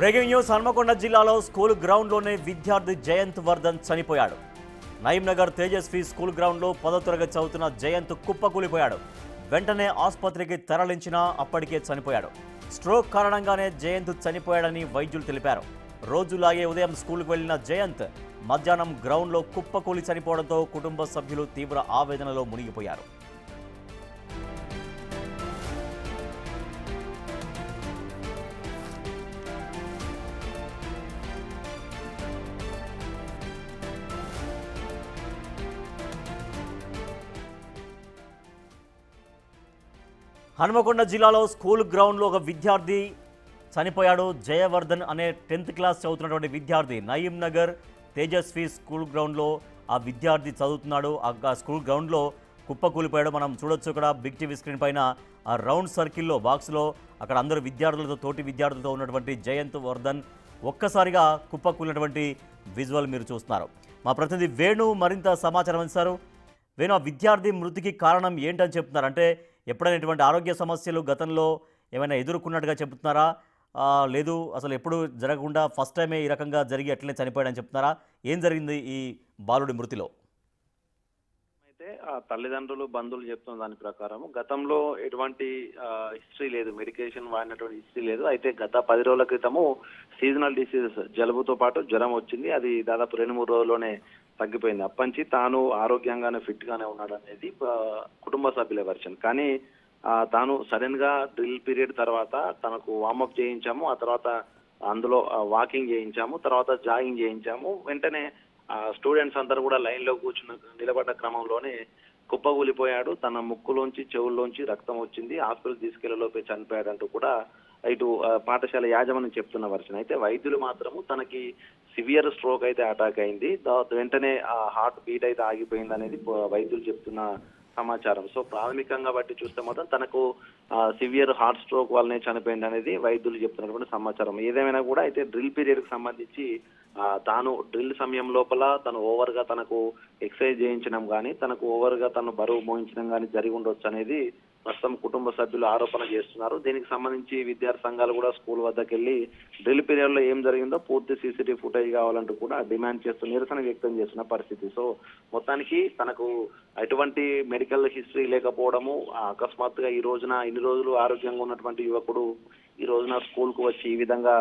Breaking news Hanamkonda జిల్లాలో school గ్రౌండ్లోనే విద్యార్థి జయంత్ వర్ధన్ చనిపోయాడు. నయీం నగర్ తేజస్వి స్కూల్ గ్రౌండ్లో 10వ తరగతి చదువుతున్న జయంత్ కుప్పకూలిపోయాడు. వెంటనే ఆసుపత్రికి తరలించినా అప్పటికే చనిపోయాడు. స్ట్రోక్ కారణంగానే జయంత్ చనిపోయాడని వైద్యులు తెలిపారు. రోజులాగే ఉదయం స్కూల్కు వెళ్లిన జయంత్ మధ్యాహ్నం గ్రౌండ్లో కుప్పకూలి చనిపోవడంతో కుటుంబ సభ్యులు తీవ్ర ఆవేదనలో మునిగిపోయారు. హన్మకొండ జిల్లాలో స్కూల్ గ్రౌండ్లో ఒక విద్యార్థి చనిపోయాడు. జయవర్ధన్ అనే 10th క్లాస్ చదువుతున్నటువంటి విద్యార్థి నయీం నగర్ తేజస్వి స్కూల్ గ్రౌండ్లో ఆ విద్యార్థి చదువుతున్నాడు. ఆ స్కూల్ గ్రౌండ్లో కుప్పకూలిపోయాడు. మనం చూడొచ్చు ఇక్కడ బిగ్ టీవీ స్క్రీన్ పైన ఆ రౌండ్ సర్కిల్లో బాక్స్లో అక్కడ అందరూ విద్యార్థులతో తోటి విద్యార్థులతో ఉన్నటువంటి జయంత్ వర్ధన్ ఒక్కసారిగా కుప్పకూలినటువంటి విజువల్ మీరు చూస్తున్నారు. మా ప్రతినిధి వేణు మరింత సమాచారం అందిస్తారు. వేణు, ఆ విద్యార్థి మృతికి కారణం ఏంటని చెప్తున్నారు? అంటే ఎప్పుడైనా ఇటువంటి ఆరోగ్య సమస్యలు గతంలో ఏమైనా ఎదుర్కొన్నట్టుగా చెబుతున్నారా? లేదు అసలు ఎప్పుడు జరగకుండా ఫస్ట్ టైమే ఈ రకంగా జరిగి అట్లనే చనిపోయాడని చెప్తున్నారా? ఏం జరిగింది ఈ బాలుడి మృతిలో? అయితే ఆ తల్లిదండ్రులు బంధువులు చెప్తున్న దాని ప్రకారం గతంలో ఎటువంటి హిస్టరీ లేదు, మెడికేషన్ వాడినటువంటి హిస్టరీ లేదు. అయితే గత 10 రోజుల క్రితము సీజనల్ డిసీజెస్ జలుబుతో పాటు జ్వరం వచ్చింది. అది దాదాపు 2-3 రోజుల్లోనే తగ్గిపోయింది. అప్పటి తాను ఆరోగ్యంగానే ఫిట్ గానే ఉన్నాడు అనేది కుటుంబ సభ్యుల వెర్షన్. కానీ తాను సడన్ గా డ్రిల్ పీరియడ్ తర్వాత తనకు వార్మప్ చేయించాము, ఆ తర్వాత అందులో వాకింగ్ చేయించాము, తర్వాత జాగింగ్ చేయించాము. వెంటనే స్టూడెంట్స్ అందరూ కూడా లైన్ లో నిలబడ్డ క్రమంలోనే కుప్పగూలిపోయాడు. తన ముక్కులోంచి చెవుల్లోంచి రక్తం వచ్చింది. హాస్పిటల్ తీసుకెళ్లలోపే చనిపోయాడంటూ కూడా ఇటు పాఠశాల యాజమాన్యం చెప్తున్న వర్షన్. అయితే వైద్యులు మాత్రము తనకి సివియర్ స్ట్రోక్ అయితే అటాక్ అయింది, వెంటనే హార్ట్ బీట్ అయితే ఆగిపోయింది అనేది వైద్యులు చెప్తున్న సమాచారం. సో ప్రాథమికంగా బట్టి చూస్తే మాత్రం తనకు సివియర్ హార్ట్ స్ట్రోక్ వల్లనే చనిపోయింది అనేది వైద్యులు చెప్తున్నటువంటి సమాచారం. ఏదేమైనా కూడా అయితే డ్రిల్ పీరియడ్ కి సంబంధించి తాను డ్రిల్ సమయం లోపల తను ఓవర్ గా తనకు ఎక్సర్సైజ్ చేయించడం కానీ, తనకు ఓవర్ గా తను బరువు మోయించడం కానీ జరిగి ఉండొచ్చు అనేది ప్రస్తుతం కుటుంబ సభ్యులు ఆరోపణ చేస్తున్నారు. దీనికి సంబంధించి విద్యార్థి సంఘాలు కూడా స్కూల్ వద్దకు వెళ్లి డ్రిల్ పీరియడ్ లో ఏం జరిగిందో పూర్తి సీసీటీవీ ఫుటేజ్ కావాలంటూ కూడా డిమాండ్ చేస్తూ నిరసన వ్యక్తం చేస్తున్న పరిస్థితి. సో మొత్తానికి తనకు ఎటువంటి మెడికల్ హిస్టరీ లేకపోవడము, అకస్మాత్తుగా ఈ రోజున ఇన్ని రోజులు ఆరోగ్యంగా ఉన్నటువంటి యువకుడు ఈ రోజున స్కూల్ కు వచ్చి ఈ విధంగా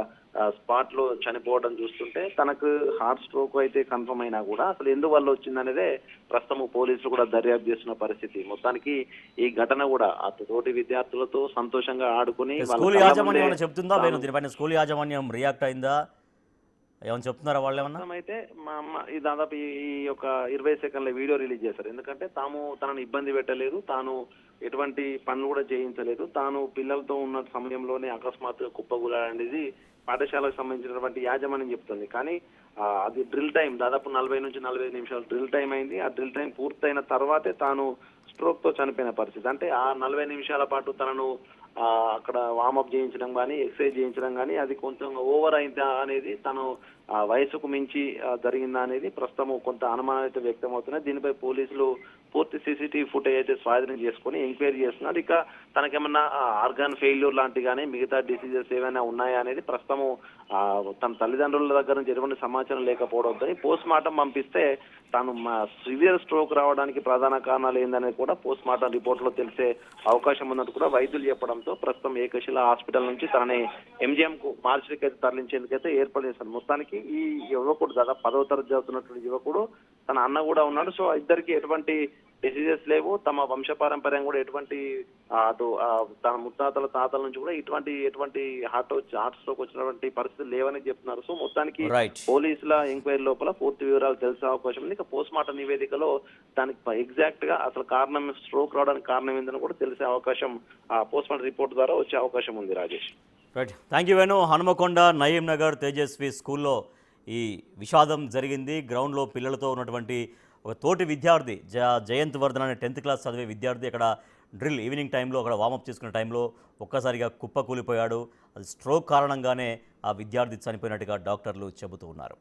స్పాట్ లో చనిపోవడం చూస్తుంటే తనకు హార్ట్ స్ట్రోక్ అయితే కన్ఫర్మ్ అయినా కూడా అసలు ఎందువల్ల వచ్చిందనేదే ప్రస్తుతం పోలీసులు కూడా దర్యాప్తు చేస్తున్న పరిస్థితి. మొత్తానికి ఈ ఘటన కూడా తోటి విద్యార్థులతో సంతోషంగా ఆడుకుని స్కూల్ యాజమాన్యం చెప్తుందా? దీనిపైన స్కూల్ యాజమాన్యం రియాక్ట్ అయిందా? ఏమని చెప్తున్నారా వాళ్ళు? ఏమన్నా అయితే ఈ దాదాపు ఈ యొక్క 20 సెకండ్ల వీడియో రిలీజ్ చేశారు. ఎందుకంటే తనను ఇబ్బంది పెట్టలేదు, తాను ఎటువంటి పనులు కూడా చేయించలేదు, తాను పిల్లలతో ఉన్న సమయంలోనే అకస్మాత్తుగా కుప్పగూలనేది పాఠశాలకు సంబంధించినటువంటి యాజమాన్యం చెప్తుంది. కానీ అది డ్రిల్ టైం దాదాపు 40 నుంచి 45 నిమిషాలు డ్రిల్ టైం అయింది. ఆ డ్రిల్ టైం పూర్తయిన తర్వాతే తాను స్ట్రోక్ తో చనిపోయిన పరిస్థితి. అంటే ఆ 40 నిమిషాల పాటు తనను అక్కడ వార్మప్ చేయించడం కానీ, ఎక్సర్సైజ్ చేయించడం కానీ అది కొంచెం ఓవర్ అయిందా అనేది, తను వయసుకు మించి జరిగిందా అనేది ప్రస్తుతం కొంత అనుమానం అయితే వ్యక్తం అవుతున్నాయి. దీనిపై పోలీసులు పూర్తి సీసీటీవీ ఫుటేజ్ అయితే స్వాధీనం చేసుకుని ఎంక్వైరీ చేస్తున్నారు. ఇక తనకేమన్నా ఆర్గాన్ ఫెయిల్యూర్ లాంటి కానీ మిగతా డిసీజెస్ ఏమైనా ఉన్నాయా అనేది ప్రస్తుతము తన తల్లిదండ్రుల దగ్గర నుంచి ఎటువంటి సమాచారం లేకపోవడంతో పోస్ట్ మార్టం పంపిస్తే తాను సివియర్ స్ట్రోక్ రావడానికి ప్రధాన కారణాలు ఏందనేది కూడా పోస్ట్ మార్టం రిపోర్ట్ లో తెలిసే అవకాశం ఉన్నట్టు కూడా వైద్యులు చెప్పడంతో ప్రస్తుతం ఏకశిల హాస్పిటల్ నుంచి తనని ఎంజిఎం కు మార్చికి అయితే తరలించేందుకైతే ఏర్పాటు చేశారు. మొత్తానికి ఈ యువకుడు దాదాపు 10వ తరగతి చదువుతున్నటువంటి యువకుడు, తన అన్న కూడా ఉన్నాడు. సో ఇద్దరికి ఎటువంటి డిసీజెస్ లేవు, తమ వంశపారంపర్యం కూడా ఎటువంటి అటు తన ముత్తాతల తాతల నుంచి కూడా ఎటువంటి హార్ట్ స్ట్రోక్ వచ్చినటువంటి పరిస్థితులు లేవని చెప్తున్నారు. సో మొత్తానికి పోలీసుల ఎంక్వైరీ లోపల పూర్తి వివరాలు తెలిసే అవకాశం ఉంది. ఇక పోస్ట్ మార్టం నివేదికలో దానికి ఎగ్జాక్ట్ గా అసలు కారణం స్ట్రోక్ రావడానికి కారణం ఏందని కూడా తెలిసే అవకాశం పోస్ట్ మార్టం రిపోర్ట్ ద్వారా వచ్చే అవకాశం ఉంది. Rajesh, right, thank you Venu. Hanmakonda Nayeem Nagar Tejaswi స్కూల్లో ఈ విషాదం జరిగింది. గ్రౌండ్లో పిల్లలతో ఉన్నటువంటి ఒక తోటి విద్యార్థి జయంత్ వర్ధన్ అనే 10th క్లాస్ చదివే విద్యార్థి అక్కడ డ్రిల్ ఈవినింగ్ టైంలో అక్కడ వార్మప్ చేసుకునే టైంలో ఒక్కసారిగా కుప్పకూలిపోయాడు. అది స్ట్రోక్ కారణంగానే ఆ విద్యార్థి చనిపోయినట్టుగా డాక్టర్లు చెబుతూ ఉన్నారు.